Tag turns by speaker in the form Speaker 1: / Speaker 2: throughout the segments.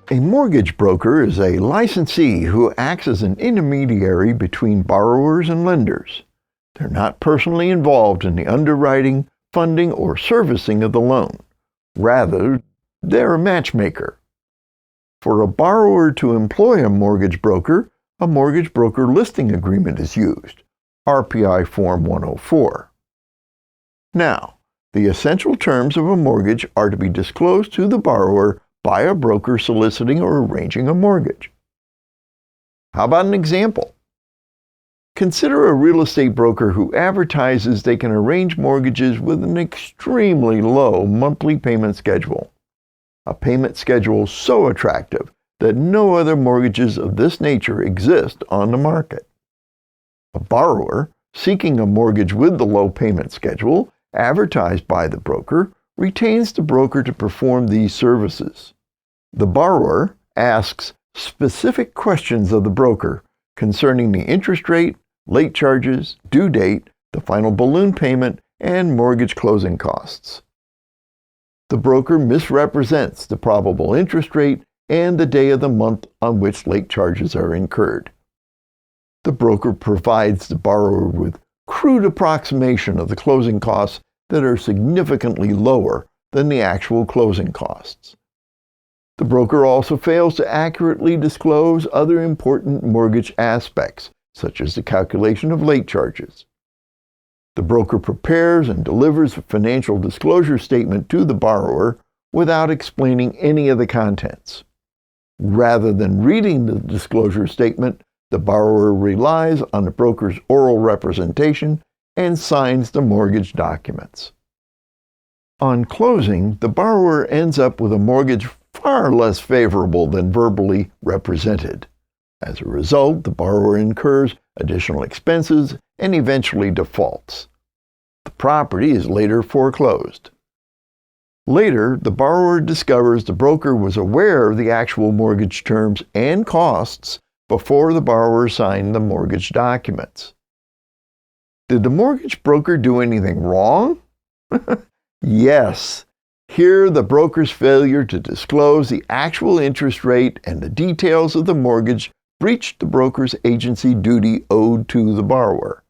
Speaker 1: A mortgage broker is a licensee who acts as an intermediary between borrowers and lenders. They're not personally involved in the underwriting, funding, or servicing of the loan. Rather, they're a matchmaker. For a borrower to employ a mortgage broker listing agreement is used, RPI Form 104. Now, the essential terms of a mortgage are to be disclosed to the borrower by a broker soliciting or arranging a mortgage. How about an example? Consider a real estate broker who advertises they can arrange mortgages with an extremely low monthly payment schedule. A payment schedule so attractive that no other mortgages of this nature exist on the market. A borrower seeking a mortgage with the low payment schedule advertised by the broker retains the broker to perform these services. The borrower asks specific questions of the broker concerning the interest rate, late charges, due date, the final balloon payment, and mortgage closing costs. The broker misrepresents the probable interest rate and the day of the month on which late charges are incurred. The broker provides the borrower with crude approximation of the closing costs that are significantly lower than the actual closing costs. The broker also fails to accurately disclose other important mortgage aspects, such as the calculation of late charges. The broker prepares and delivers a financial disclosure statement to the borrower without explaining any of the contents. Rather than reading the disclosure statement, the borrower relies on the broker's oral representation and signs the mortgage documents. On closing, the borrower ends up with a mortgage far less favorable than verbally represented. As a result, the borrower incurs additional expenses and eventually defaults. The property is later foreclosed. Later, the borrower discovers the broker was aware of the actual mortgage terms and costs before the borrower signed the mortgage documents. Did the mortgage broker do anything wrong? Yes. Here, the broker's failure to disclose the actual interest rate and the details of the mortgage breached the broker's agency duty owed to the borrower.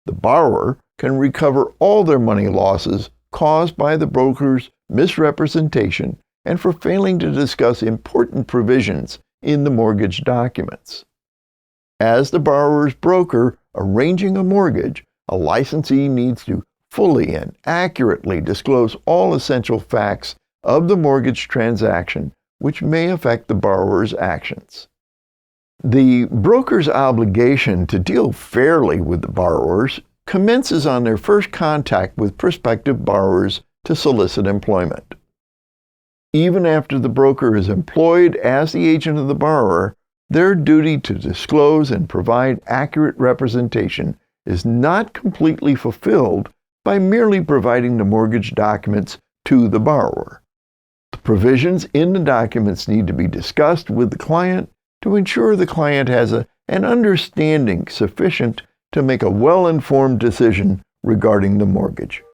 Speaker 1: The borrower can recover all their money losses caused by the broker's misrepresentation and for failing to discuss important provisions in the mortgage documents. As the borrower's broker arranging a mortgage, a licensee needs to fully and accurately disclose all essential facts of the mortgage transaction which may affect the borrower's actions. The broker's obligation to deal fairly with the borrowers commences on their first contact with prospective borrowers to solicit employment. Even after the broker is employed as the agent of the borrower, their duty to disclose and provide accurate representation is not completely fulfilled by merely providing the mortgage documents to the borrower. The provisions in the documents need to be discussed with the client to ensure the client has an understanding sufficient to make a well-informed decision regarding the mortgage.